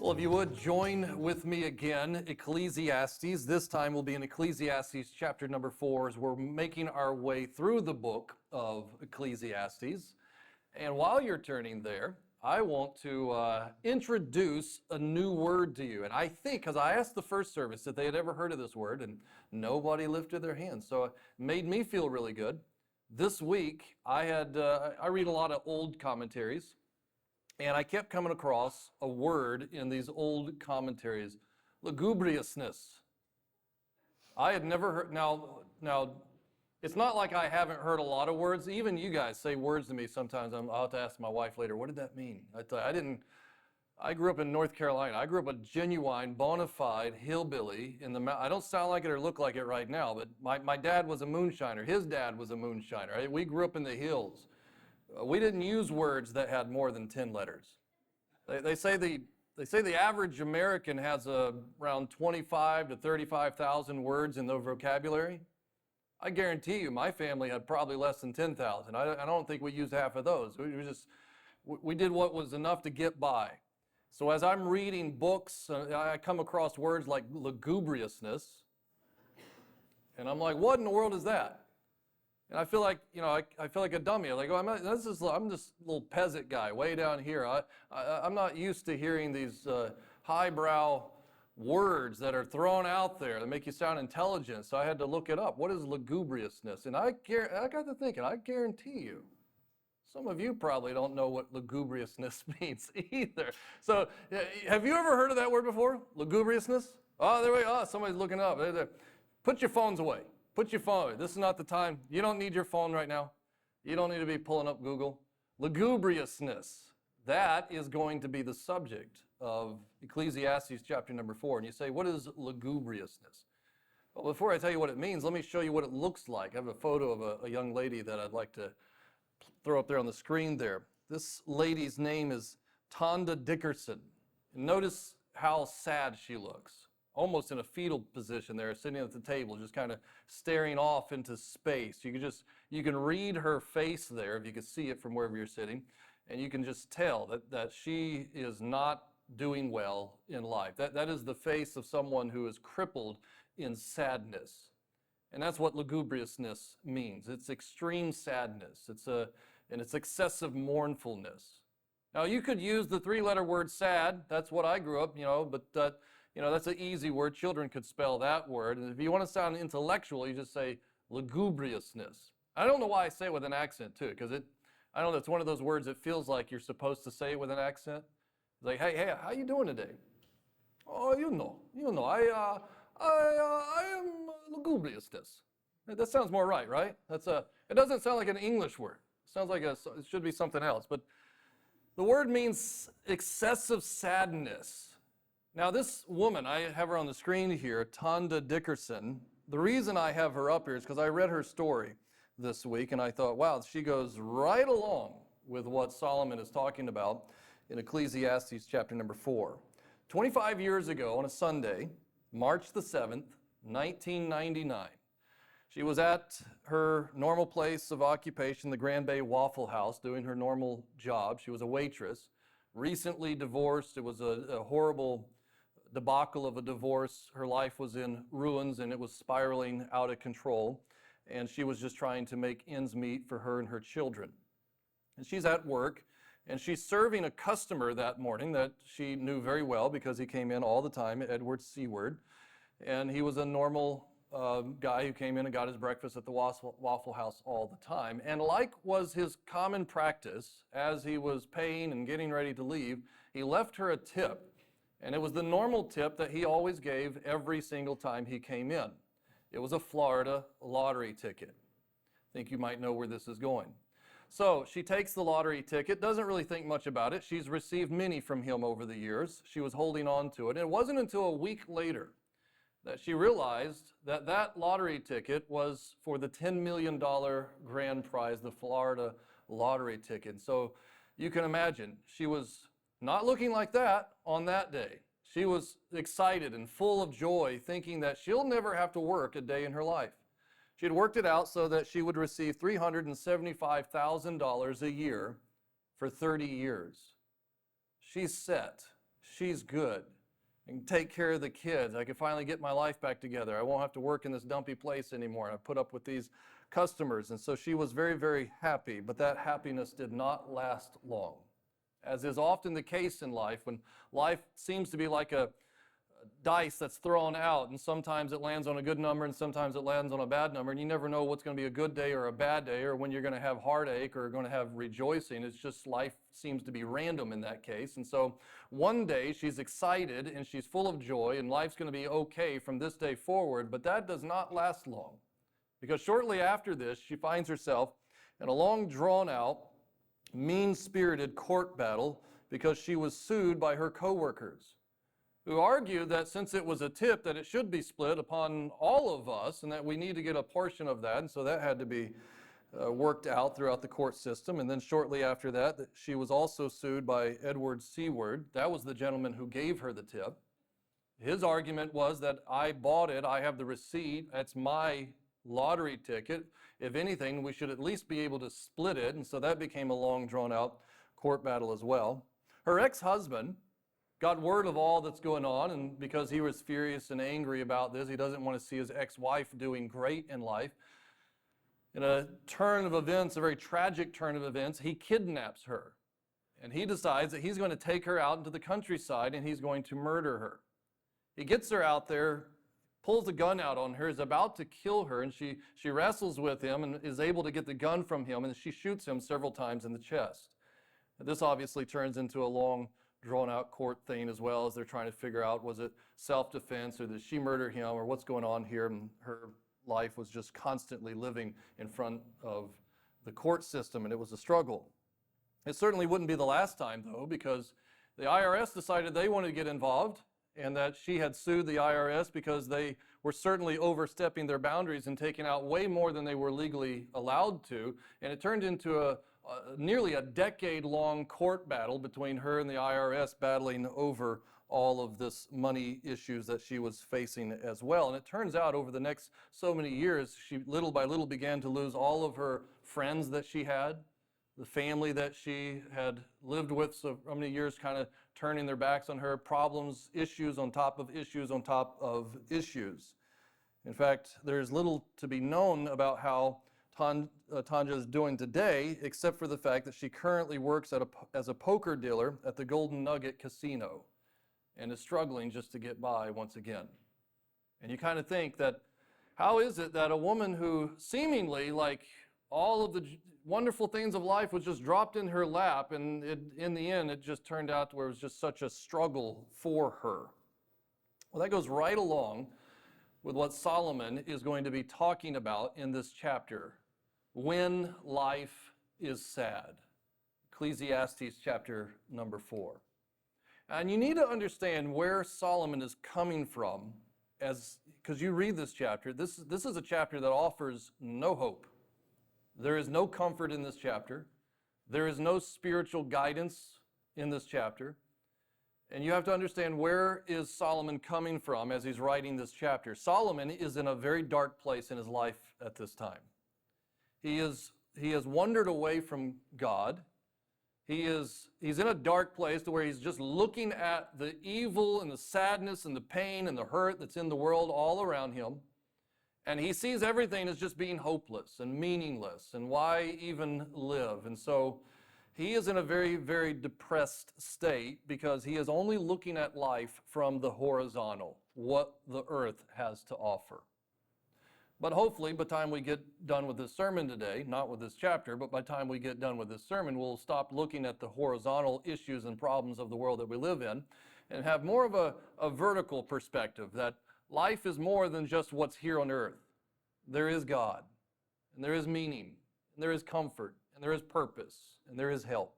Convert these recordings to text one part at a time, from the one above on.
Well, if you would join with me again, Ecclesiastes. This time we'll be in Ecclesiastes chapter number 4 as we're making our way through the book of Ecclesiastes. And while you're turning there, I want to introduce a new word to you. And I think, because I asked the first service if they had ever heard of this word, and nobody lifted their hands. So it made me feel really good. This week, I read a lot of old commentaries. And I kept coming across a word in these old commentaries, lugubriousness. I had never heard, now, it's not like I haven't heard a lot of words. Even you guys say words to me sometimes. I'll have to ask my wife later, what did that mean? I grew up in North Carolina. I grew up a genuine, bona fide hillbilly in the mountain. I don't sound like it or look like it right now, but my dad was a moonshiner. His dad was a moonshiner. Right? We grew up in the hills. We didn't use words that had more than 10 letters. They say the average American has around 25 to 35,000 words in their vocabulary. I guarantee you my family had probably less than 10,000. I don't think we used half of those. We did what was enough to get by. So as I'm reading books, I come across words like lugubriousness, and I'm like, what in the world is that? And I feel like, I feel like a dummy. I'm like, I'm just a little peasant guy way down here. I'm not used to hearing these highbrow words that are thrown out there that make you sound intelligent. So I had to look it up. What is lugubriousness? And I got to thinking, I guarantee you, some of you probably don't know what lugubriousness means either. So have you ever heard of that word before? Lugubriousness? Oh, there we go. Oh, somebody's looking up. Put your phones away. Put your phone away. This is not the time. You don't need your phone right now. You don't need to be pulling up Google. Lugubriousness. That is going to be the subject of Ecclesiastes chapter number 4. And you say, what is lugubriousness? Well, before I tell you what it means, let me show you what it looks like. I have a photo of a young lady that I'd like to throw up there on the screen there. This lady's name is Tonda Dickerson. And notice how sad she looks. Almost in a fetal position there, sitting at the table, just kind of staring off into space. You can read her face there, if you can see it from wherever you're sitting, and you can just tell that she is not doing well in life. That is the face of someone who is crippled in sadness. And that's what lugubriousness means. It's extreme sadness. And it's excessive mournfulness. Now, you could use the three-letter word sad. That's what I grew up, but that's an easy word. Children could spell that word. And if you want to sound intellectual, you just say lugubriousness. I don't know why I say it with an accent, too, because I don't know, it's one of those words that feels like you're supposed to say it with an accent. It's like, hey, how you doing today? Oh, I am lugubriousness. That sounds more right? It doesn't sound like an English word. It sounds like it should be something else. But the word means excessive sadness. Now, this woman, I have her on the screen here, Tonda Dickerson. The reason I have her up here is because I read her story this week, and I thought, wow, she goes right along with what Solomon is talking about in Ecclesiastes chapter number 4. 25 years ago on a Sunday, March the 7th, 1999, she was at her normal place of occupation, the Grand Bay Waffle House, doing her normal job. She was a waitress, recently divorced. It was a horrible debacle of a divorce. Her life was in ruins and it was spiraling out of control. And she was just trying to make ends meet for her and her children. And she's at work and she's serving a customer that morning that she knew very well because he came in all the time, Edward Seward. And he was a normal guy who came in and got his breakfast at the Waffle House all the time. And like was his common practice, as he was paying and getting ready to leave, he left her a tip. And it was the normal tip that he always gave every single time he came in. It was a Florida lottery ticket. I think you might know where this is going. So she takes the lottery ticket, doesn't really think much about it. She's received many from him over the years. She was holding on to it. And it wasn't until a week later that she realized that lottery ticket was for the $10 million grand prize, the Florida lottery ticket. So you can imagine, she was not looking like that on that day. She was excited and full of joy, thinking that she'll never have to work a day in her life. She had worked it out so that she would receive $375,000 a year for 30 years. She's set. she's good. I can take care of the kids. I can finally get my life back together. I won't have to work in this dumpy place anymore. And I put up with these customers. And so she was very, very happy, but that happiness did not last long. As is often the case in life, when life seems to be like a dice that's thrown out, and sometimes it lands on a good number and sometimes it lands on a bad number, and you never know what's going to be a good day or a bad day, or when you're going to have heartache or going to have rejoicing. It's just life seems to be random in that case. And so one day she's excited and she's full of joy and life's going to be okay from this day forward, but that does not last long, because shortly after this she finds herself in a long drawn out, mean-spirited court battle because she was sued by her coworkers, who argued that since it was a tip, that it should be split upon all of us and that we need to get a portion of that. And so that had to be worked out throughout the court system. And then shortly after that, she was also sued by Edward Seward. That was the gentleman who gave her the tip. His argument was that I bought it, I have the receipt, that's my lottery ticket. If anything, we should at least be able to split it. And so that became a long drawn out court battle as well. Her ex-husband got word of all that's going on, and because he was furious and angry about this, he doesn't want to see his ex-wife doing great in life. In a turn of events, a very tragic turn of events, he kidnaps her. And he decides that he's going to take her out into the countryside and he's going to murder her. He gets her out there, pulls the gun out on her, is about to kill her, and she wrestles with him and is able to get the gun from him, and she shoots him several times in the chest. And this obviously turns into a long drawn-out court thing, as well as they're trying to figure out, was it self-defense or did she murder him or what's going on here? And her life was just constantly living in front of the court system, and it was a struggle. It certainly wouldn't be the last time, though, because the IRS decided they wanted to get involved, and that she had sued the IRS because they were certainly overstepping their boundaries and taking out way more than they were legally allowed to. And it turned into nearly a decade-long court battle between her and the IRS, battling over all of this money issues that she was facing as well. And it turns out over the next so many years, she little by little began to lose all of her friends that she had, the family that she had lived with so many years kind of turning their backs on her, problems, issues on top of issues on top of issues. In fact, there's little to be known about how Tanja is doing today, except for the fact that she currently works as a poker dealer at the Golden Nugget Casino and is struggling just to get by once again. And you kind of think that, how is it that a woman who seemingly, like all of the wonderful things of life, was just dropped in her lap, and in the end it just turned out to where it was just such a struggle for her? Well, that goes right along with what Solomon is going to be talking about in this chapter, when life is sad. Ecclesiastes chapter number 4. And you need to understand where Solomon is coming from, because you read this chapter. This is a chapter that offers no hope. There is no comfort in this chapter. There is no spiritual guidance in this chapter. And you have to understand, where is Solomon coming from as he's writing this chapter? Solomon is in a very dark place in his life at this time. He has wandered away from God. He's in a dark place to where he's just looking at the evil and the sadness and the pain and the hurt that's in the world all around him. And he sees everything as just being hopeless and meaningless, and why even live? And so he is in a very, very depressed state because he is only looking at life from the horizontal, what the earth has to offer. But hopefully, by the time we get done with this sermon today, not with this chapter, but by the time we get done with this sermon, we'll stop looking at the horizontal issues and problems of the world that we live in and have more of a vertical perspective, that life is more than just what's here on earth. There is God, and there is meaning, and there is comfort, and there is purpose, and there is help.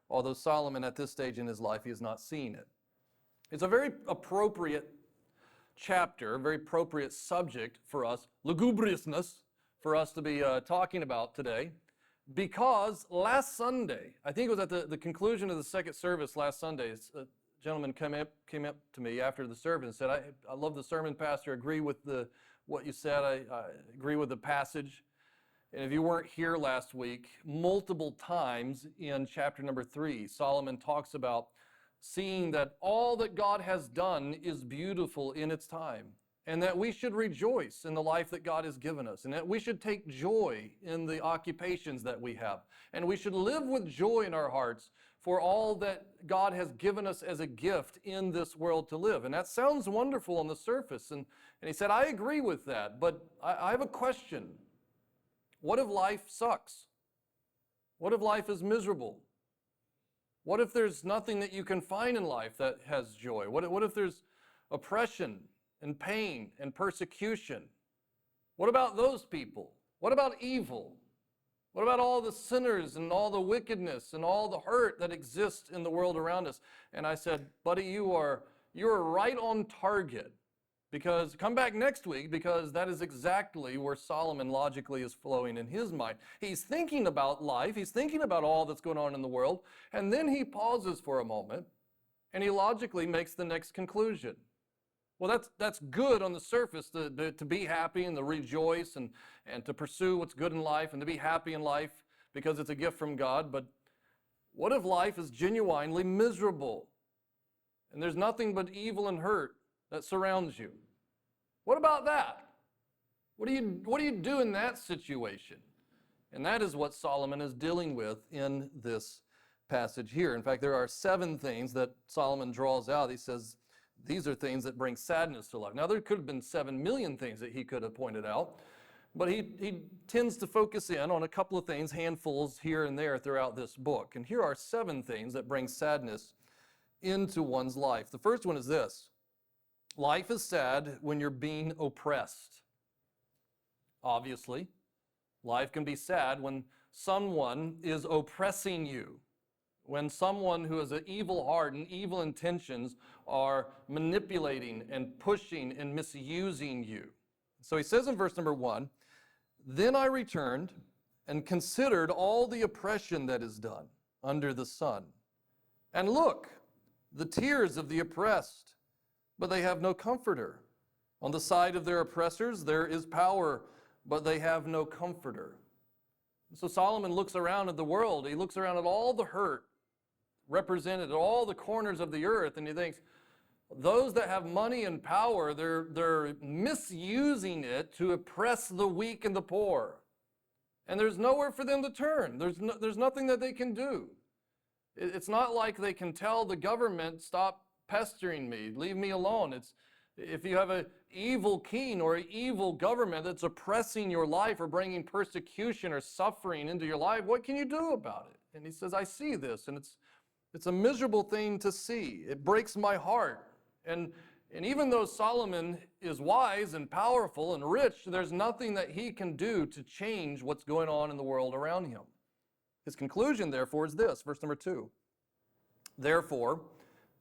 Although Solomon at this stage in his life, he is not seeing it. It's a very appropriate chapter, a very appropriate subject for us, lugubriousness, for us to be talking about today, because last Sunday, I think it was at the conclusion of the second service last Sunday, a gentleman came up to me after the service and said, I love the sermon, Pastor, I agree with what you said, I agree with the passage. And if you weren't here last week, multiple times in chapter number 3, Solomon talks about seeing that all that God has done is beautiful in its time, and that we should rejoice in the life that God has given us, and that we should take joy in the occupations that we have, and we should live with joy in our hearts for all that God has given us as a gift in this world to live. And that sounds wonderful on the surface. And he said, I agree with that, but I have a question. What if life sucks? What if life is miserable? What if there's nothing that you can find in life that has joy? What if there's oppression and pain and persecution? What about those people? What about evil? What about all the sinners and all the wickedness and all the hurt that exists in the world around us? And I said, buddy, you are right on target. Because come back next week, because that is exactly where Solomon logically is flowing in his mind. He's thinking about life, he's thinking about all that's going on in the world, and then he pauses for a moment, and he logically makes the next conclusion. Well, that's good on the surface, to be happy and to rejoice and to pursue what's good in life and to be happy in life because it's a gift from God. But what if life is genuinely miserable and there's nothing but evil and hurt that surrounds you? What about that? What do you do in that situation? And that is what Solomon is dealing with in this passage here. In fact, there are 7 things that Solomon draws out. He says, these are things that bring sadness to life. Now, there could have been 7 million things that he could have pointed out, but he tends to focus in on a couple of things, handfuls here and there throughout this book. And here are 7 things that bring sadness into one's life. The first one is this: life is sad when you're being oppressed. Obviously, life can be sad when someone is oppressing you, when someone who has an evil heart and evil intentions are manipulating and pushing and misusing you. So he says in verse number 1, then I returned and considered all the oppression that is done under the sun. And look, the tears of the oppressed, but they have no comforter. On the side of their oppressors there is power, but they have no comforter. So Solomon looks around at the world. He looks around at all the hurt represented at all the corners of the earth, and he thinks, those that have money and power, they're misusing it to oppress the weak and the poor. And there's nowhere for them to turn. There's nothing that they can do. It's not like they can tell the government, stop pestering me, leave me alone. If you have an evil king or an evil government that's oppressing your life or bringing persecution or suffering into your life, what can you do about it? And he says, I see this, and it's a miserable thing to see. It breaks my heart. And even though Solomon is wise and powerful and rich, there's nothing that he can do to change what's going on in the world around him. His conclusion, therefore, is this, verse number 2. Therefore,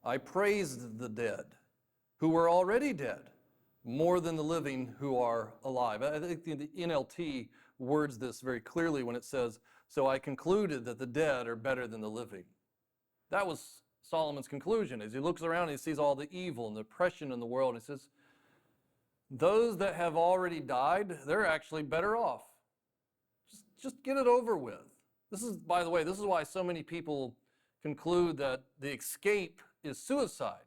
I praised the dead who were already dead more than the living who are alive. I think the NLT words this very clearly when it says, so I concluded that the dead are better than the living. That was Solomon's conclusion. As he looks around and he sees all the evil and the oppression in the world, he says, those that have already died, they're actually better off. Just get it over with. This is, by the way, this is why so many people conclude that the escape is suicide.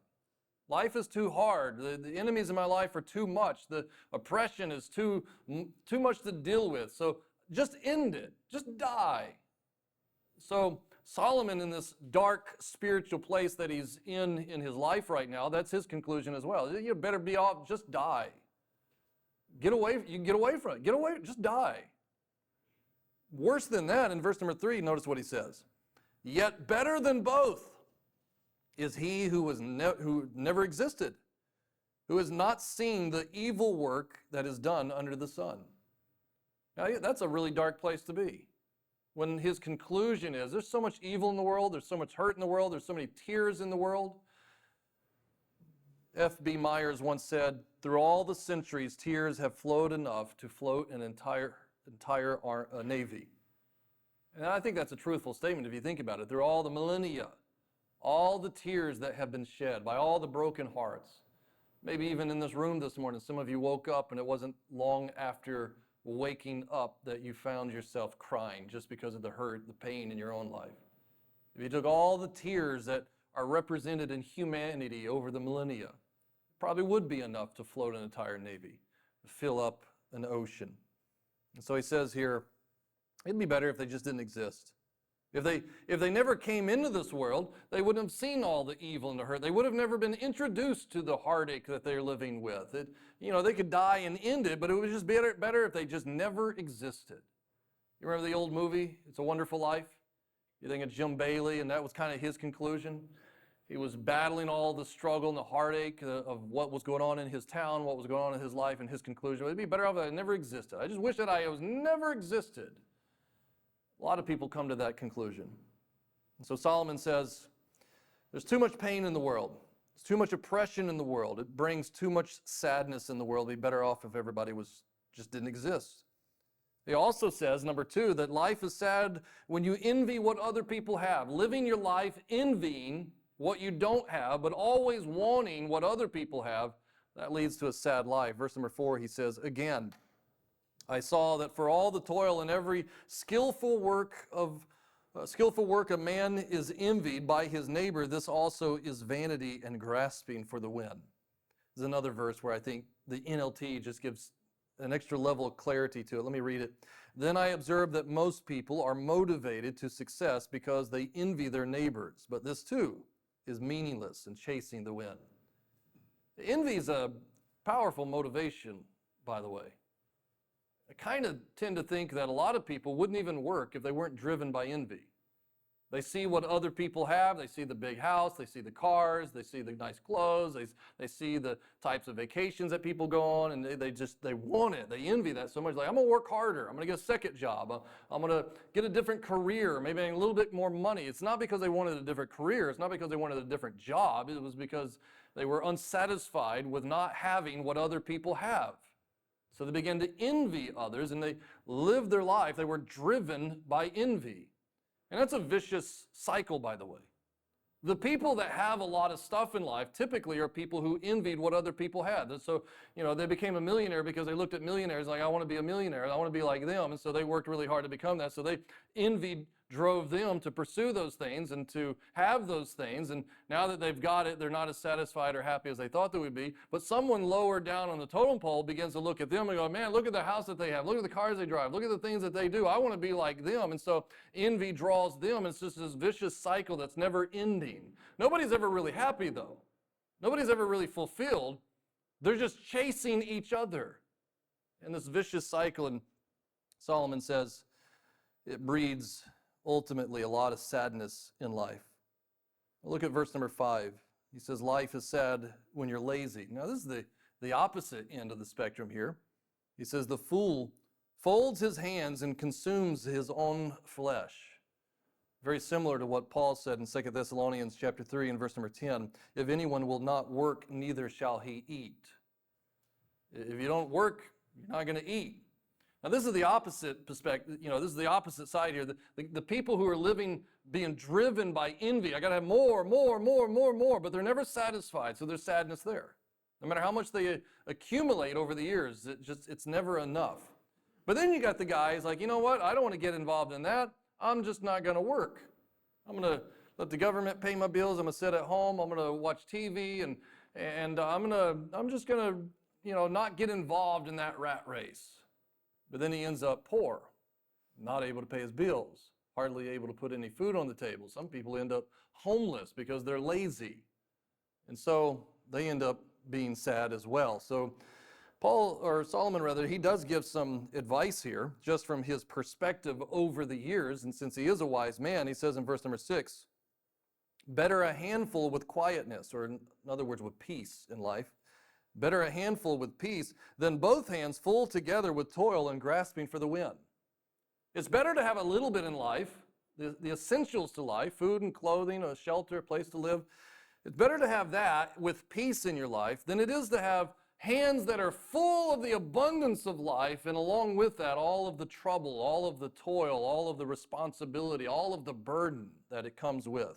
Life is too hard. The enemies in my life are too much. The oppression is too much to deal with. So just end it. Just die. So Solomon, in this dark spiritual place that he's in his life right now, that's his conclusion as well. You better be off, just die. Get away, you can get away from it. Get away, just die. Worse than that, in verse number 3, notice what he says. Yet better than both is he who never existed, who has not seen the evil work that is done under the sun. Now, that's a really dark place to be. When his conclusion is, there's so much evil in the world, there's so much hurt in the world, there's so many tears in the world. F.B. Myers once said, through all the centuries, tears have flowed enough to float an entire navy. And I think that's a truthful statement if you think about it. Through all the millennia, all the tears that have been shed by all the broken hearts. Maybe even in this room this morning, some of you woke up and it wasn't long after waking up that you found yourself crying just because of the hurt, the pain in your own life. If you took all the tears that are represented in humanity over the millennia. Probably would be enough to float an entire navy, to fill up an ocean. And so he says here, it'd be better if they just didn't exist. If they never came into this world, they wouldn't have seen all the evil and the hurt. They would have never been introduced to the heartache that they're living with. They could die and end it, but it would just be better if they just never existed. You remember the old movie, It's a Wonderful Life? You think of Jim Bailey, and that was kind of his conclusion. He was battling all the struggle and the heartache of what was going on in his town, what was going on in his life, and his conclusion, it'd be better off if I never existed. I just wish that I was never existed. A lot of people come to that conclusion. And so Solomon says, there's too much pain in the world. There's too much oppression in the world. It brings too much sadness in the world. It'd be better off if everybody just didn't exist. He also says, number 2, that life is sad when you envy what other people have. Living your life envying what you don't have, but always wanting what other people have, that leads to a sad life. Verse number 4, he says, again, I saw that for all the toil and every skillful work a man is envied by his neighbor, this also is vanity and grasping for the wind. There's another verse where I think the NLT just gives an extra level of clarity to it. Let me read it. Then I observed that most people are motivated to success because they envy their neighbors, but this too is meaningless and chasing the wind. Envy is a powerful motivation, by the way. I kind of tend to think that a lot of people wouldn't even work if they weren't driven by envy. They see what other people have. They see the big house. They see the cars. They see the nice clothes. They see the types of vacations that people go on, and they want it. They envy that so much. Like, I'm going to work harder. I'm going to get a second job. I'm going to get a different career, maybe a little bit more money. It's not because they wanted a different career. It's not because they wanted a different job. It was because they were unsatisfied with not having what other people have. So they began to envy others, and they lived their life. They were driven by envy. And that's a vicious cycle, by the way. The people that have a lot of stuff in life typically are people who envied what other people had. And so, they became a millionaire because they looked at millionaires like, I want to be a millionaire. I want to be like them. And so they worked really hard to become that. So they drove them to pursue those things and to have those things. And now that they've got it, they're not as satisfied or happy as they thought they would be. But someone lower down on the totem pole begins to look at them and go, man, look at the house that they have. Look at the cars they drive. Look at the things that they do. I want to be like them. And so envy draws them. It's just this vicious cycle that's never ending. Nobody's ever really happy, though. Nobody's ever really fulfilled. They're just chasing each other in this vicious cycle. And Solomon says it breeds ultimately a lot of sadness in life. Look at verse number 5. He says, life is sad when you're lazy. Now, this is the opposite end of the spectrum here. He says, the fool folds his hands and consumes his own flesh. Very similar to what Paul said in 2 Thessalonians chapter 3 and verse number 10. If anyone will not work, neither shall he eat. If you don't work, you're not going to eat. Now, this is the opposite perspective. This is the opposite side here. The people who are living, being driven by envy. I got to have more, but they're never satisfied. So there's sadness there. No matter how much they accumulate over the years, it's never enough. But then you got the guys like, you know what? I don't want to get involved in that. I'm just not going to work. I'm going to let the government pay my bills. I'm going to sit at home. I'm going to watch TV, and I'm just going to, not get involved in that rat race. But then he ends up poor, not able to pay his bills, hardly able to put any food on the table. Some people end up homeless because they're lazy. And so they end up being sad as well. So Solomon, he does give some advice here, just from his perspective over the years. And since he is a wise man, he says in verse number 6, better a handful with quietness, or in other words, with peace in life. Better a handful with peace than both hands full together with toil and grasping for the wind. It's better to have a little bit in life, the essentials to life, food and clothing, a shelter, a place to live. It's better to have that with peace in your life than it is to have hands that are full of the abundance of life, and along with that, all of the trouble, all of the toil, all of the responsibility, all of the burden that it comes with.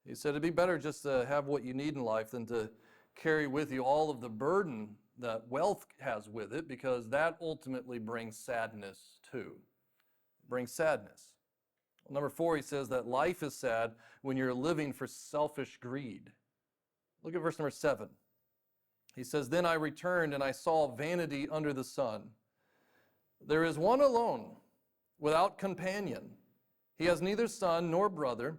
He said it'd be better just to have what you need in life than to carry with you all of the burden that wealth has with it, because that ultimately brings sadness too. It brings sadness. Number 4, he says that life is sad when you're living for selfish greed. Look at verse number 7. He says, "Then I returned and I saw vanity under the sun. There is one alone, without companion. He has neither son nor brother,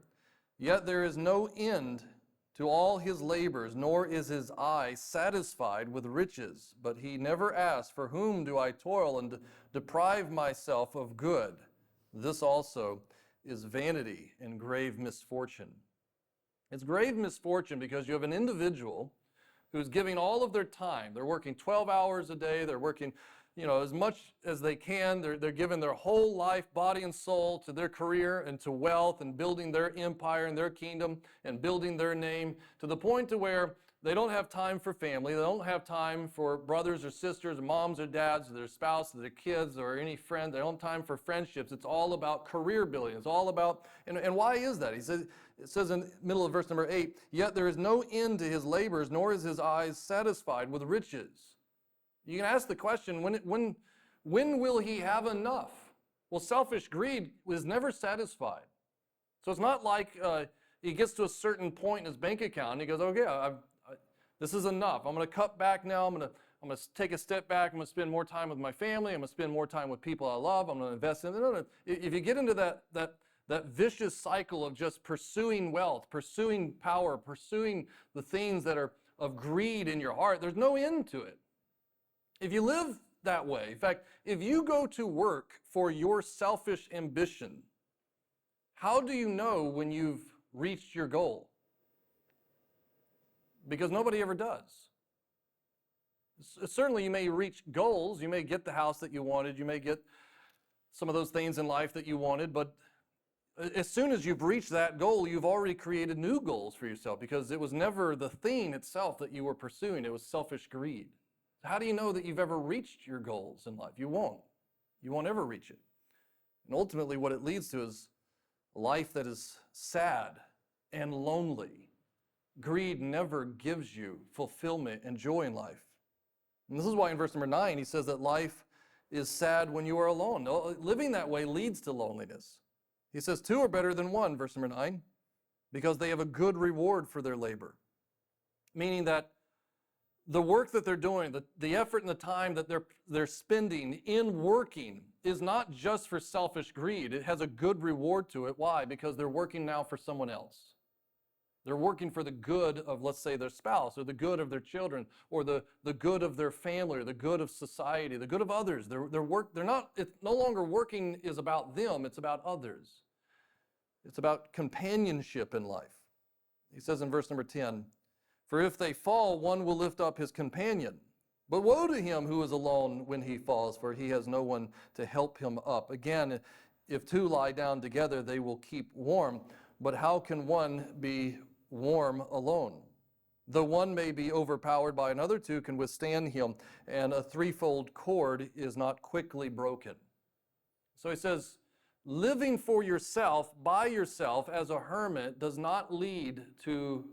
yet there is no end to all his labors, nor is his eye satisfied with riches. But he never asks, for whom do I toil and deprive myself of good? This also is vanity and grave misfortune." It's grave misfortune because you have an individual who's giving all of their time. They're working 12 hours a day. They're working, as much as they can. They're giving their whole life, body and soul, to their career and to wealth and building their empire and their kingdom and building their name to the point to where they don't have time for family. They don't have time for brothers or sisters, or moms or dads, or their spouse, or their kids, or any friend. They don't have time for friendships. It's all about career building. It's all about, and why is that? It says in the middle of verse number 8, "Yet there is no end to his labors, nor is his eyes satisfied with riches." You can ask the question, when will he have enough? Well, selfish greed is never satisfied. So it's not like he gets to a certain point in his bank account and he goes, "Okay, this is enough. I'm going to cut back now. I'm going to take a step back. I'm going to spend more time with my family. I'm going to spend more time with people I love. I'm going to invest in." No. If you get into that vicious cycle of just pursuing wealth, pursuing power, pursuing the things that are of greed in your heart, there's no end to it. If you live that way, in fact, if you go to work for your selfish ambition, how do you know when you've reached your goal? Because nobody ever does. Certainly you may reach goals, you may get the house that you wanted, you may get some of those things in life that you wanted, but as soon as you've reached that goal, you've already created new goals for yourself because it was never the thing itself that you were pursuing, it was selfish greed. How do you know that you've ever reached your goals in life? You won't. You won't ever reach it. And ultimately what it leads to is a life that is sad and lonely. Greed never gives you fulfillment and joy in life. And this is why in verse number 9 he says that life is sad when you are alone. Living that way leads to loneliness. He says 2 are better than 1, verse number 9, because they have a good reward for their labor. Meaning that the work that they're doing, the effort and the time that they're spending in working is not just for selfish greed. It has a good reward to it. Why? Because they're working now for someone else. They're working for the good of, let's say, their spouse, or the good of their children, or the good of their family, or the good of society, the good of others. It's no longer working is about them, it's about others. It's about companionship in life. He says in verse number 10, "For if they fall, one will lift up his companion. But woe to him who is alone when he falls, for he has no one to help him up. Again, if 2 lie down together, they will keep warm. But how can one be warm alone? Though one may be overpowered by another, 2 can withstand him, and a threefold cord is not quickly broken." So he says, living for yourself, by yourself, as a hermit, does not lead to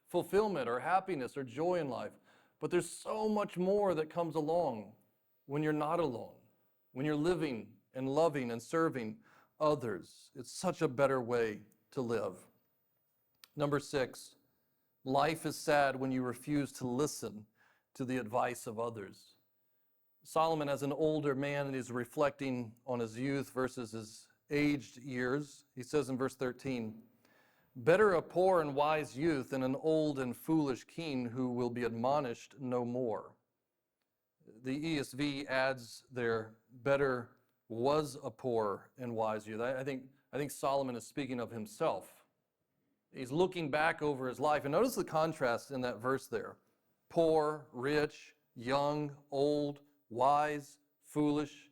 fulfillment or happiness or joy in life. But there's so much more that comes along when you're not alone, when you're living and loving and serving others. It's such a better way to live. Number 6, life is sad when you refuse to listen to the advice of others. Solomon, as an older man, is reflecting on his youth versus his aged years. He says in verse 13, "Better a poor and wise youth than an old and foolish king who will be admonished no more." The ESV adds there, "Better was a poor and wise youth." I think Solomon is speaking of himself. He's looking back over his life. And notice the contrast in that verse there. Poor, rich, young, old, wise, foolish.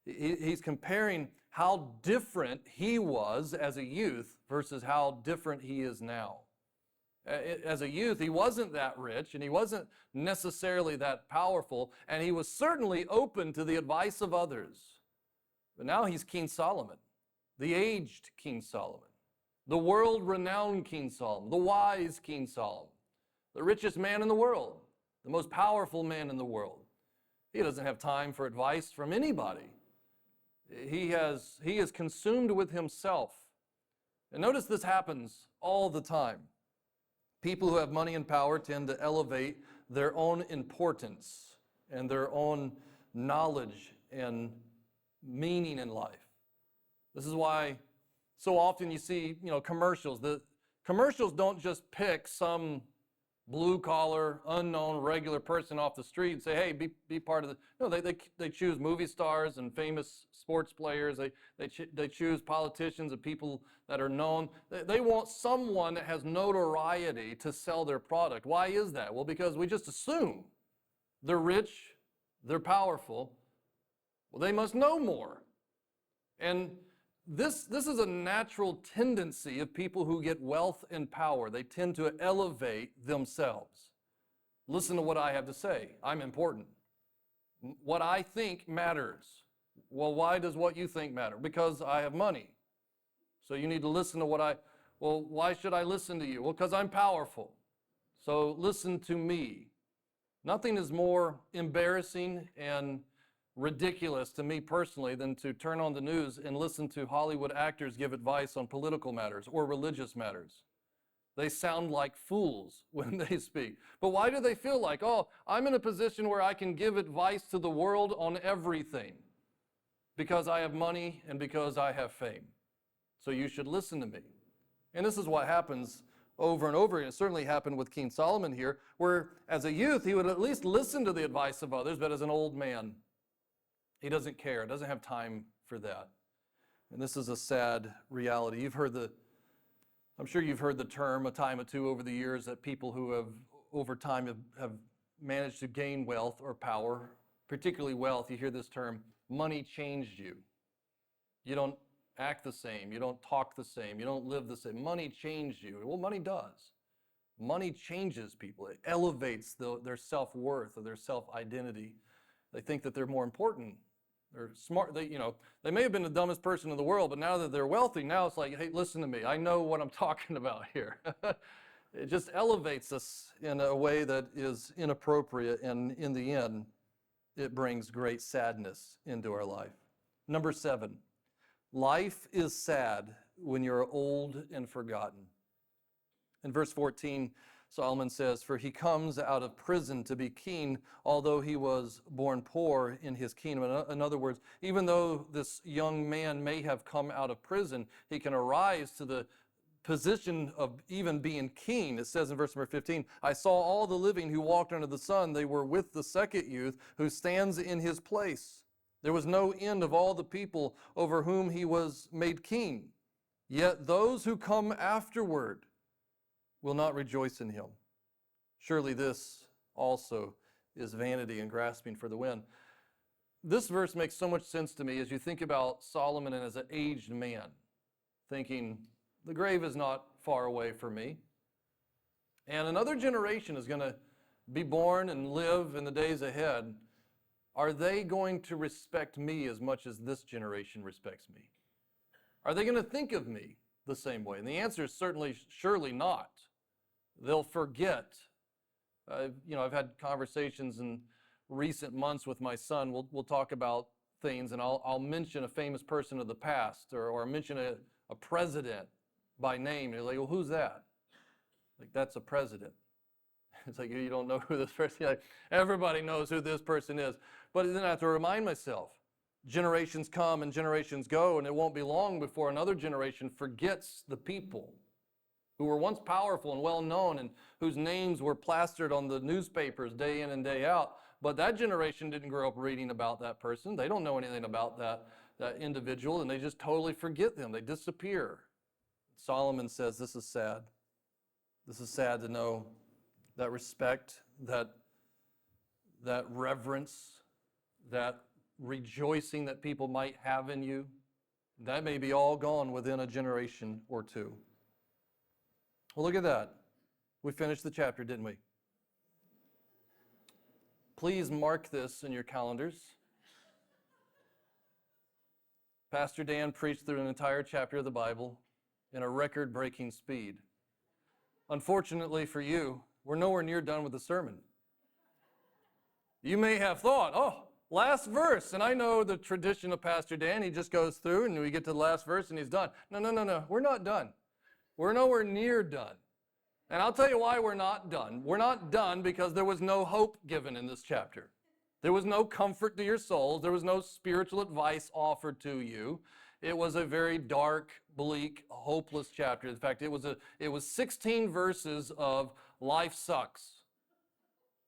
He's comparing how different he was as a youth versus how different he is now. As a youth, he wasn't that rich, and he wasn't necessarily that powerful, and he was certainly open to the advice of others. But now he's King Solomon, the aged King Solomon, the world-renowned King Solomon, the wise King Solomon, the richest man in the world, the most powerful man in the world. He doesn't have time for advice from anybody. He is consumed with himself. And notice this happens all the time. People who have money and power tend to elevate their own importance and their own knowledge and meaning in life. This is why so often you see, commercials. The commercials don't just pick some blue-collar, unknown, regular person off the street and say, hey, be part of the... No, they choose movie stars and famous sports players. They choose politicians and people that are known. They want someone that has notoriety to sell their product. Why is that? Well, because we just assume they're rich, they're powerful. Well, they must know more. And this is a natural tendency of people who get wealth and power. They tend to elevate themselves. Listen to what I have to say. I'm important. What I think matters. Well, why does what you think matter? Because I have money. So you need to listen to well, why should I listen to you? Well, because I'm powerful. So listen to me. Nothing is more embarrassing and ridiculous to me personally than to turn on the news and listen to Hollywood actors give advice on political matters or religious matters. They sound like fools when they speak. But why do they feel like, oh, I'm in a position where I can give advice to the world on everything? Because I have money and because I have fame. So you should listen to me. And this is what happens over and over again. It certainly happened with King Solomon here, where as a youth, he would at least listen to the advice of others, but as an old man, he doesn't care, doesn't have time for that. And this is a sad reality. I'm sure you've heard the term a time or two over the years that people who have, over time, have managed to gain wealth or power, particularly wealth, you hear this term, money changed you. You don't act the same, you don't talk the same, you don't live the same. Money changed you. Well, money does. Money changes people. It elevates their self-worth or their self-identity. They think that they're more important. They're smart. They may have been the dumbest person in the world, but now that they're wealthy, now it's like, hey, listen to me. I know what I'm talking about here. It just elevates us in a way that is inappropriate, and in the end, it brings great sadness into our life. Number 7, life is sad when you're old and forgotten. In verse 14, Solomon says, for he comes out of prison to be king, although he was born poor in his kingdom. In other words, even though this young man may have come out of prison, he can arise to the position of even being king. It says in verse number 15, I saw all the living who walked under the sun. They were with the second youth who stands in his place. There was no end of all the people over whom he was made king. Yet those who come afterward will not rejoice in him. Surely this also is vanity and grasping for the wind. This verse makes so much sense to me as you think about Solomon and as an aged man, thinking, the grave is not far away from me. And another generation is going to be born and live in the days ahead. Are they going to respect me as much as this generation respects me? Are they going to think of me the same way? And the answer is surely not. They'll forget. I've had conversations in recent months with my son. We'll talk about things, and I'll mention a famous person of the past, or mention a president by name. And you're like, well, who's that? Like, that's a president. It's like, you don't know who this person is. Like, everybody knows who this person is. But then I have to remind myself, generations come and generations go, and it won't be long before another generation forgets the people who were once powerful and well-known and whose names were plastered on the newspapers day in and day out. But that generation didn't grow up reading about that person. They don't know anything about that individual, and they just totally forget them. They disappear. Solomon says this is sad. This is sad to know that respect, that reverence, that rejoicing that people might have in you, that may be all gone within a generation or two. Well, look at that. We finished the chapter, didn't we? Please mark this in your calendars. Pastor Dan preached through an entire chapter of the Bible in a record-breaking speed. Unfortunately for you, we're nowhere near done with the sermon. You may have thought, oh, last verse. And I know the tradition of Pastor Dan, he just goes through and we get to the last verse and he's done. No. We're not done. We're nowhere near done. And I'll tell you why we're not done. We're not done because there was no hope given in this chapter. There was no comfort to your souls. There was no spiritual advice offered to you. It was a very dark, bleak, hopeless chapter. In fact, it was 16 verses of life sucks.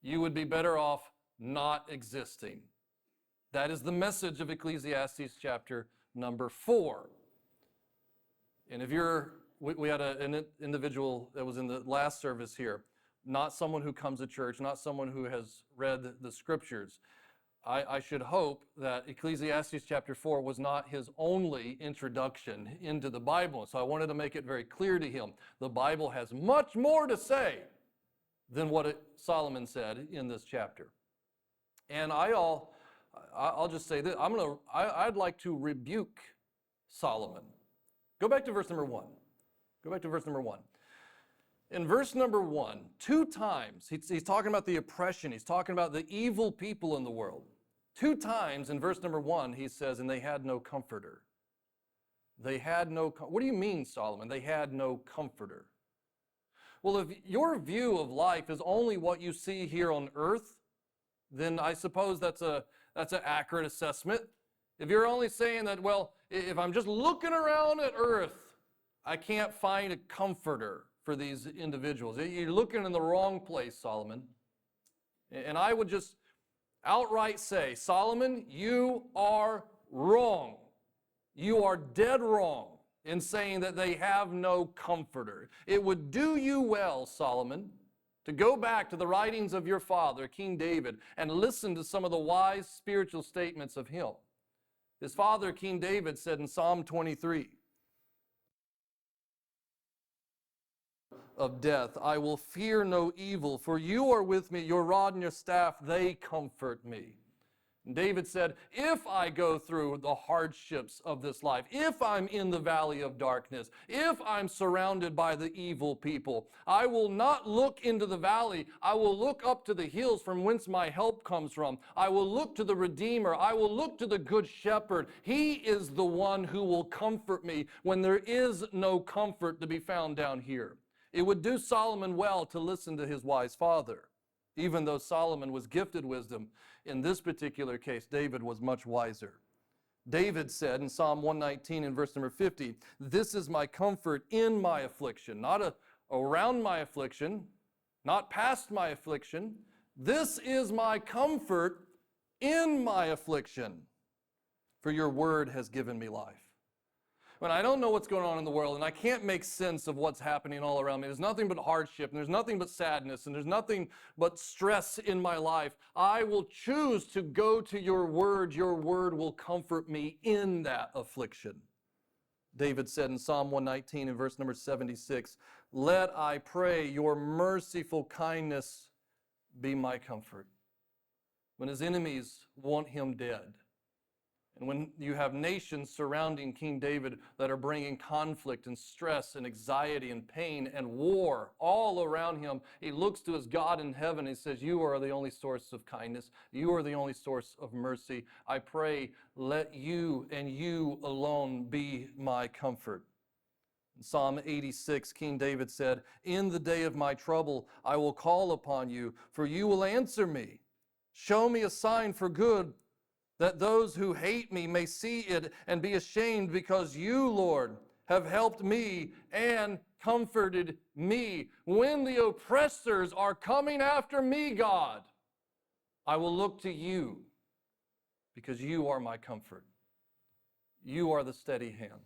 You would be better off not existing. That is the message of Ecclesiastes chapter number 4. And if we had an individual that was in the last service here, not someone who comes to church, not someone who has read the scriptures. I should hope that Ecclesiastes chapter 4 was not his only introduction into the Bible. So I wanted to make it very clear to him. The Bible has much more to say than what Solomon said in this chapter. And I'll just say this. I'd like to rebuke Solomon. Go back to verse number 1. Go back to verse number 1. In verse number 1, 2 times, he's talking about the oppression. He's talking about the evil people in the world. 2 times in verse number 1, he says, and they had no comforter. They had no, what do you mean, Solomon? They had no comforter. Well, if your view of life is only what you see here on earth, then I suppose that's an accurate assessment. If you're only saying that, well, if I'm just looking around at earth, I can't find a comforter for these individuals. You're looking in the wrong place, Solomon. And I would just outright say, Solomon, you are wrong. You are dead wrong in saying that they have no comforter. It would do you well, Solomon, to go back to the writings of your father, King David, and listen to some of the wise spiritual statements of him. His father, King David, said in Psalm 23, of death, I will fear no evil, for you are with me, your rod and your staff, they comfort me. And David said, if I go through the hardships of this life, if I'm in the valley of darkness, if I'm surrounded by the evil people, I will not look into the valley. I will look up to the hills from whence my help comes from. I will look to the Redeemer. I will look to the Good Shepherd. He is the one who will comfort me when there is no comfort to be found down here. It would do Solomon well to listen to his wise father. Even though Solomon was gifted wisdom, in this particular case, David was much wiser. David said in Psalm 119 in verse number 50, this is my comfort in my affliction, not around my affliction, not past my affliction. This is my comfort in my affliction, for your word has given me life. When I don't know what's going on in the world and I can't make sense of what's happening all around me, there's nothing but hardship and there's nothing but sadness and there's nothing but stress in my life, I will choose to go to your word. Your word will comfort me in that affliction. David said in Psalm 119 in verse number 76, let, I pray, your merciful kindness be my comfort. When his enemies want him dead, and when you have nations surrounding King David that are bringing conflict and stress and anxiety and pain and war all around him, he looks to his God in heaven and says, you are the only source of kindness. You are the only source of mercy. I pray, let you and you alone be my comfort. In Psalm 86, King David said, in the day of my trouble, I will call upon you, for you will answer me. Show me a sign for good, that those who hate me may see it and be ashamed, because you, Lord, have helped me and comforted me. When the oppressors are coming after me, God, I will look to you, because you are my comfort. You are the steady hand.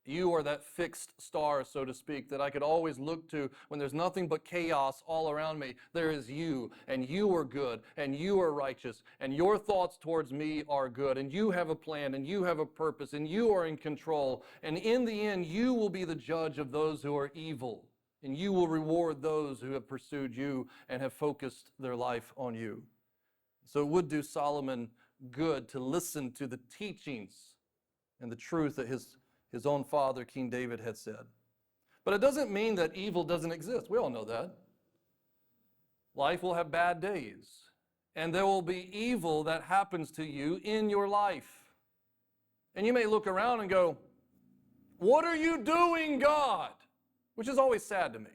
You are that fixed star, so to speak, that I could always look to when there's nothing but chaos all around me. There is you, and you are good, and you are righteous, and your thoughts towards me are good, and you have a plan, and you have a purpose, and you are in control. And in the end, you will be the judge of those who are evil, and you will reward those who have pursued you and have focused their life on you. So it would do Solomon good to listen to the teachings and the truth that his own father, King David, had said. But it doesn't mean that evil doesn't exist. We all know that. Life will have bad days. and there will be evil that happens to you in your life. And you may look around and go, "What are you doing, God?" Which is always sad to me.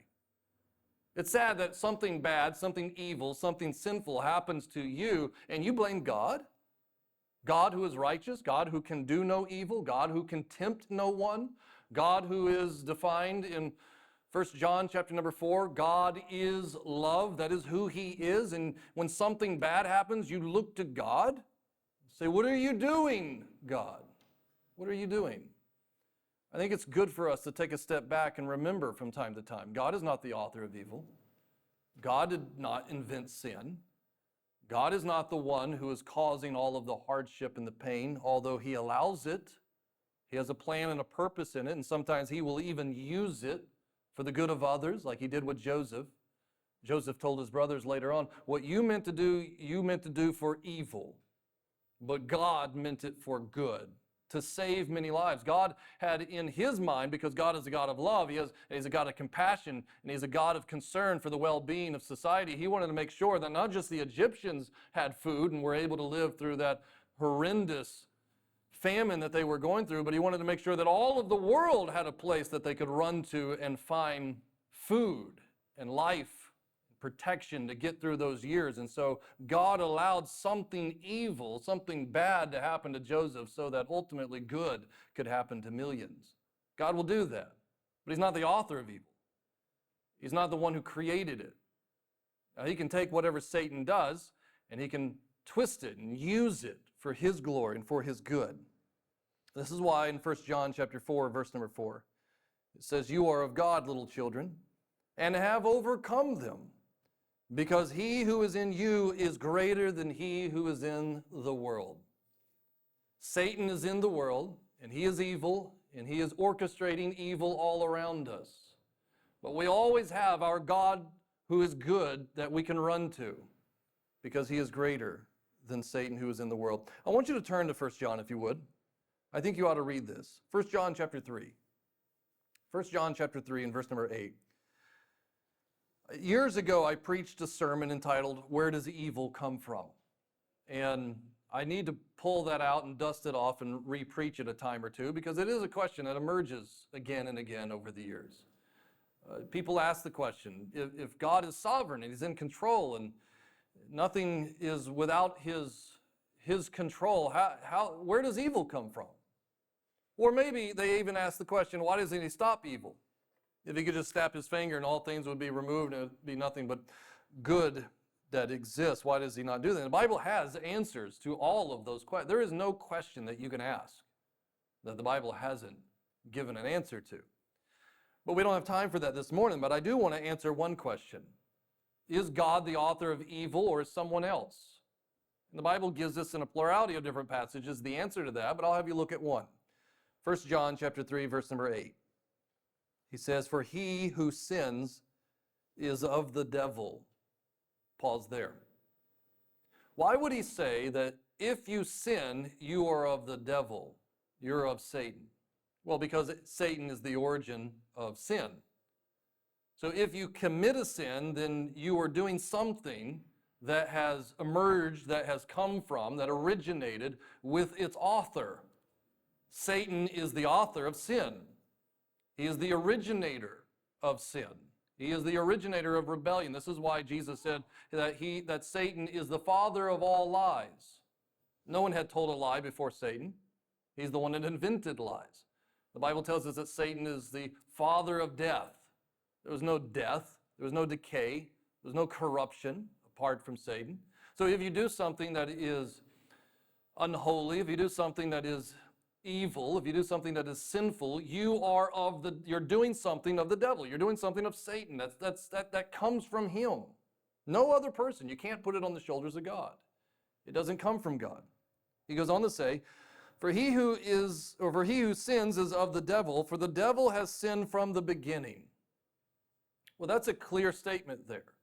It's sad that something bad, something evil, something sinful happens to you, and you blame God? God who is righteous, God who can do no evil, God who can tempt no one, God who is defined in 1 John chapter number 4, God is love. That is who he is. And when something bad happens, you look to God. Say, "What are you doing, God? What are you doing?" I think it's good for us to take a step back and remember from time to time, God is not the author of evil. God did not invent sin. God is not the one who is causing all of the hardship and the pain, although he allows it. He has a plan and a purpose in it, and sometimes he will even use it for the good of others, like he did with Joseph. Joseph told his brothers later on, "What you meant to do for evil, but God meant it for good, to save many lives." God had in his mind, because God is a God of love, he's a God of compassion, and he's a God of concern for the well-being of society. He wanted to make sure that not just the Egyptians had food and were able to live through that horrendous famine that they were going through, but he wanted to make sure that all of the world had a place that they could run to and find food and life, protection to get through those years. And so God allowed something evil, something bad to happen to Joseph so that ultimately good could happen to millions. God will do that, but he's not the author of evil. He's not the one who created it. Now, he can take whatever Satan does and he can twist it and use it for his glory and for his good. This is why in 1 John chapter 4, verse number 4, it says, "You are of God, little children, and have overcome them, because he who is in you is greater than he who is in the world." Satan is in the world, and he is evil, and he is orchestrating evil all around us. But we always have our God who is good that we can run to, because he is greater than Satan who is in the world. I want you to turn to 1 John if you would. I think you ought to read this. 1 John chapter 3. 1 John chapter 3 and verse number 8. Years ago, I preached a sermon entitled, "Where Does Evil Come From?" And I need to pull that out and dust it off and re-preach it a time or two, because it is a question that emerges again and again over the years. People ask the question, if God is sovereign and he's in control and nothing is without his control, where does evil come from? Or maybe they even ask the question, why doesn't he stop evil? If he could just snap his finger and all things would be removed and it would be nothing but good that exists, why does he not do that? The Bible has answers to all of those questions. There is no question that you can ask that the Bible hasn't given an answer to. But we don't have time for that this morning, but I do want to answer one question. Is God the author of evil, or is someone else? And the Bible gives us in a plurality of different passages the answer to that, but I'll have you look at one. 1 John chapter 3, verse number 8. He says, "For he who sins is of the devil." Pause there. Why would he say that if you sin, you are of the devil, you're of Satan? Well, because Satan is the origin of sin. So if you commit a sin, then you are doing something that has emerged, that has come from, that originated with its author. Satan is the author of sin. He is the originator of sin. He is the originator of rebellion. This is why Jesus said that Satan is the father of all lies. No one had told a lie before Satan. He's the one that invented lies. The Bible tells us that Satan is the father of death. There was no death, there was no decay, there was no corruption apart from Satan. So if you do something that is unholy, if you do something that is evil, if you do something that is sinful, you're doing something of the devil. You're doing something of Satan. That comes from him. No other person. You can't put it on the shoulders of God. It doesn't come from God. He goes on to say, for he who sins is of the devil, for the devil has sinned from the beginning. Well, that's a clear statement there.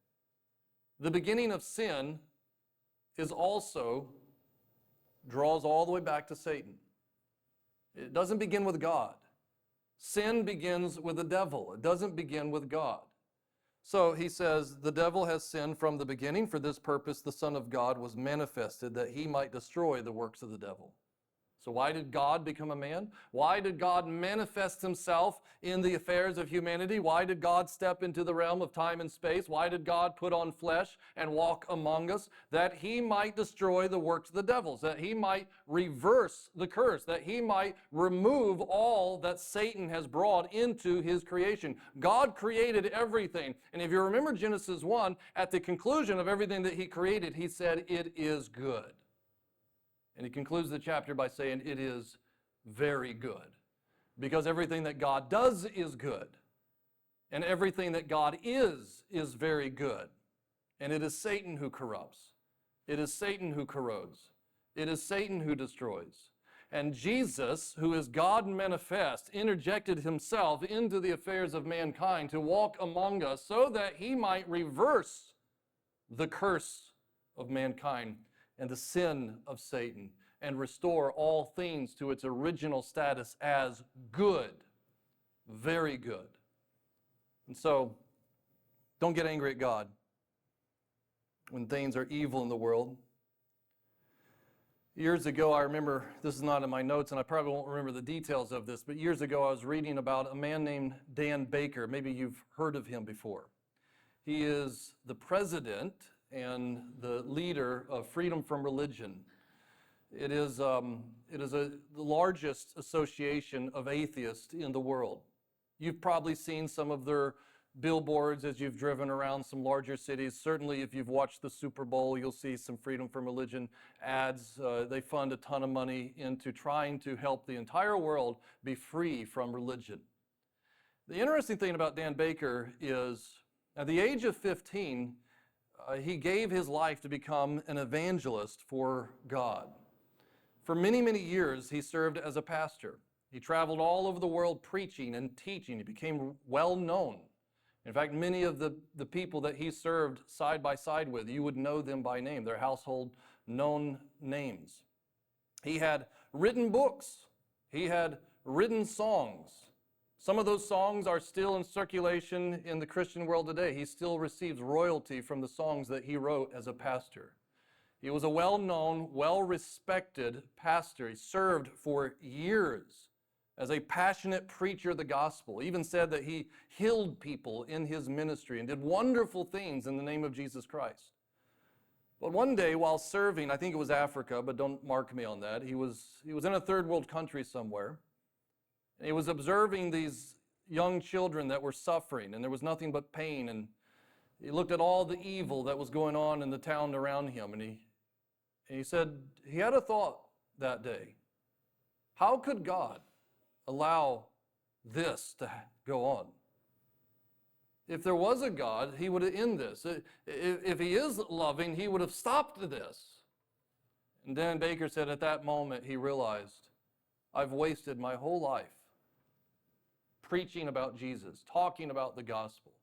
The beginning of sin draws all the way back to Satan. It doesn't begin with God. Sin begins with the devil. It doesn't begin with God. So he says, the devil has sinned from the beginning. For this purpose, the Son of God was manifested, that he might destroy the works of the devil. So why did God become a man? Why did God manifest himself in the affairs of humanity? Why did God step into the realm of time and space? Why did God put on flesh and walk among us? That he might destroy the works of the devils, that he might reverse the curse, that he might remove all that Satan has brought into his creation. God created everything. And if you remember Genesis 1, at the conclusion of everything that he created, he said, "It is good." And he concludes the chapter by saying, "It is very good." Because everything that God does is good. And everything that God is very good. And it is Satan who corrupts. It is Satan who corrodes. It is Satan who destroys. And Jesus, who is God manifest, interjected himself into the affairs of mankind to walk among us so that he might reverse the curse of mankind and the sin of Satan, and restore all things to its original status as good, very good. And so, don't get angry at God when things are evil in the world. Years ago, I remember, this is not in my notes, and I probably won't remember the details of this, but years ago I was reading about a man named Dan Baker. Maybe you've heard of him before. He is the president and the leader of Freedom from Religion. It is the largest association of atheists in the world. You've probably seen some of their billboards as you've driven around some larger cities. Certainly if you've watched the Super Bowl, you'll see some Freedom from Religion ads. They fund a ton of money into trying to help the entire world be free from religion. The interesting thing about Dan Baker is, at the age of 15, he gave his life to become an evangelist for God. For many, many years, he served as a pastor. He traveled all over the world preaching and teaching. He became well known. In fact, many of the people that he served side by side with, you would know them by name. They're household known names. He had written books. He had written songs. Some of those songs are still in circulation in the Christian world today. He still receives royalty from the songs that he wrote as a pastor. He was a well-known, well-respected pastor. He served for years as a passionate preacher of the gospel. He even said that he healed people in his ministry and did wonderful things in the name of Jesus Christ. But one day while serving, I think it was Africa, but don't mark me on that, he was in a third world country somewhere. And he was observing these young children that were suffering, and there was nothing but pain. And he looked at all the evil that was going on in the town around him, and he said he had a thought that day. How could God allow this to go on? If there was a God, he would have ended this. If he is loving, he would have stopped this. And Dan Baker said at that moment he realized, I've wasted my whole life preaching about Jesus, talking about the gospel.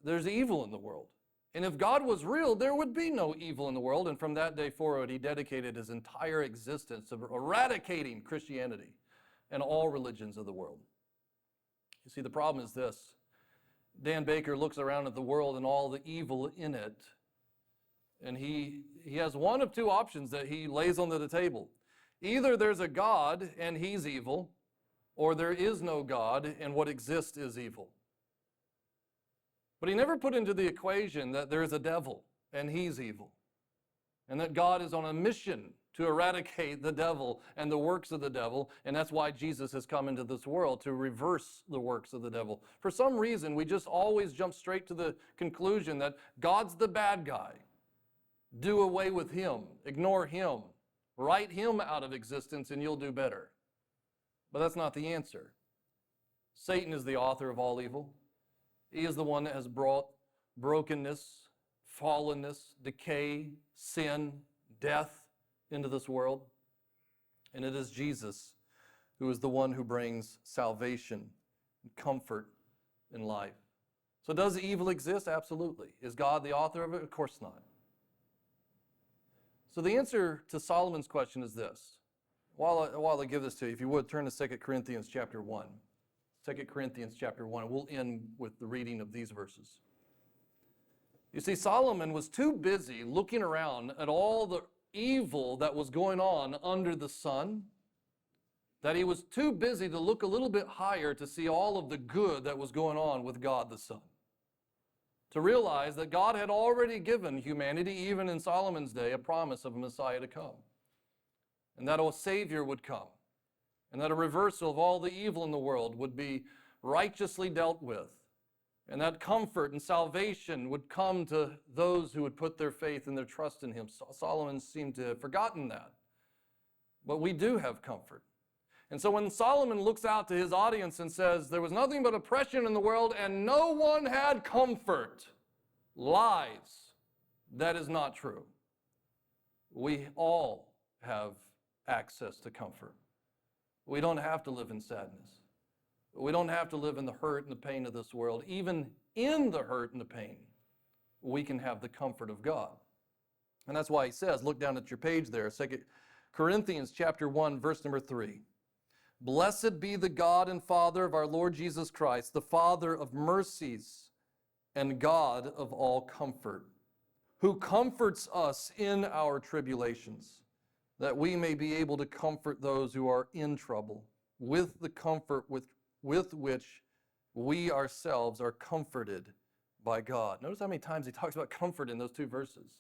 There's evil in the world. And if God was real, there would be no evil in the world. And from that day forward, he dedicated his entire existence to eradicating Christianity and all religions of the world. You see, the problem is this. Dan Baker looks around at the world and all the evil in it, and he has one of two options that he lays on the table. Either there's a God and he's evil, or there is no God and what exists is evil. But he never put into the equation that there is a devil and he's evil, and that God is on a mission to eradicate the devil and the works of the devil, and that's why Jesus has come into this world, to reverse the works of the devil. For some reason, we just always jump straight to the conclusion that God's the bad guy. Do away with him, ignore him, write him out of existence, and you'll do better. But that's not the answer. Satan is the author of all evil. He is the one that has brought brokenness, fallenness, decay, sin, death into this world. And it is Jesus who is the one who brings salvation, comfort, and life. So does evil exist? Absolutely. Is God the author of it? Of course not. So the answer to Solomon's question is this. While I give this to you, if you would, turn to 2 Corinthians chapter 1. 2 Corinthians chapter 1. We'll end with the reading of these verses. You see, Solomon was too busy looking around at all the evil that was going on under the sun, that he was too busy to look a little bit higher to see all of the good that was going on with God the Son. To realize that God had already given humanity, even in Solomon's day, a promise of a Messiah to come. And that a Savior would come. And that a reversal of all the evil in the world would be righteously dealt with. And that comfort and salvation would come to those who would put their faith and their trust in him. Solomon seemed to have forgotten that. But we do have comfort. And so when Solomon looks out to his audience and says, there was nothing but oppression in the world and no one had comfort, lies. That is not true. We all have access to comfort. We don't have to live in sadness. We don't have to live in the hurt and the pain of this world. Even in the hurt and the pain, we can have the comfort of God. And that's why he says, look down at your page there, 2 Corinthians chapter 1, verse number 3. Blessed be the God and Father of our Lord Jesus Christ, the Father of mercies and God of all comfort, who comforts us in our tribulations, that we may be able to comfort those who are in trouble with the comfort with which we ourselves are comforted by God. Notice how many times he talks about comfort in those two verses.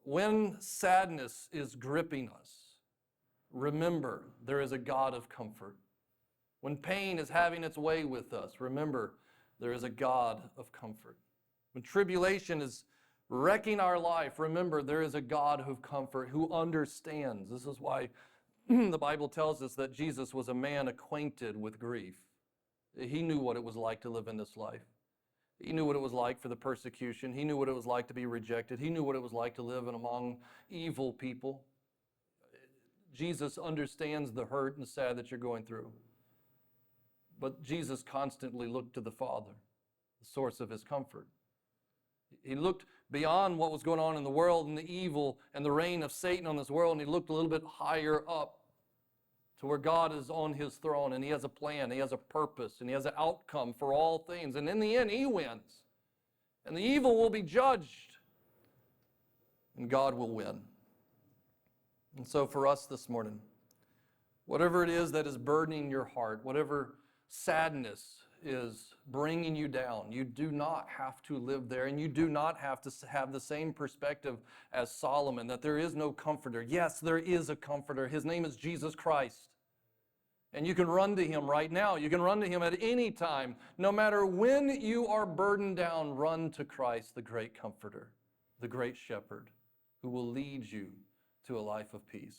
When sadness is gripping us, remember there is a God of comfort. When pain is having its way with us, remember there is a God of comfort. When tribulation is wrecking our life, remember there is a God of comfort who understands. This is why the Bible tells us that Jesus was a man acquainted with grief. He knew what it was like to live in this life. He knew what it was like for the persecution. He knew what it was like to be rejected. He knew what it was like to live among evil people. Jesus understands the hurt and sad that you're going through. But Jesus constantly looked to the Father, the source of his comfort. He looked beyond what was going on in the world and the evil and the reign of Satan on this world, and he looked a little bit higher up to where God is on his throne, and he has a plan, he has a purpose, and he has an outcome for all things. And in the end, he wins. And the evil will be judged, and God will win. And so for us this morning, whatever it is that is burdening your heart, whatever sadness is bringing you down, you do not have to live there, and you do not have to have the same perspective as Solomon, that there is no comforter. Yes, there is a comforter. His name is Jesus Christ. And you can run to him right now. You can run to him at any time. No matter when you are burdened down, run to Christ, the great comforter, the great shepherd, who will lead you to a life of peace.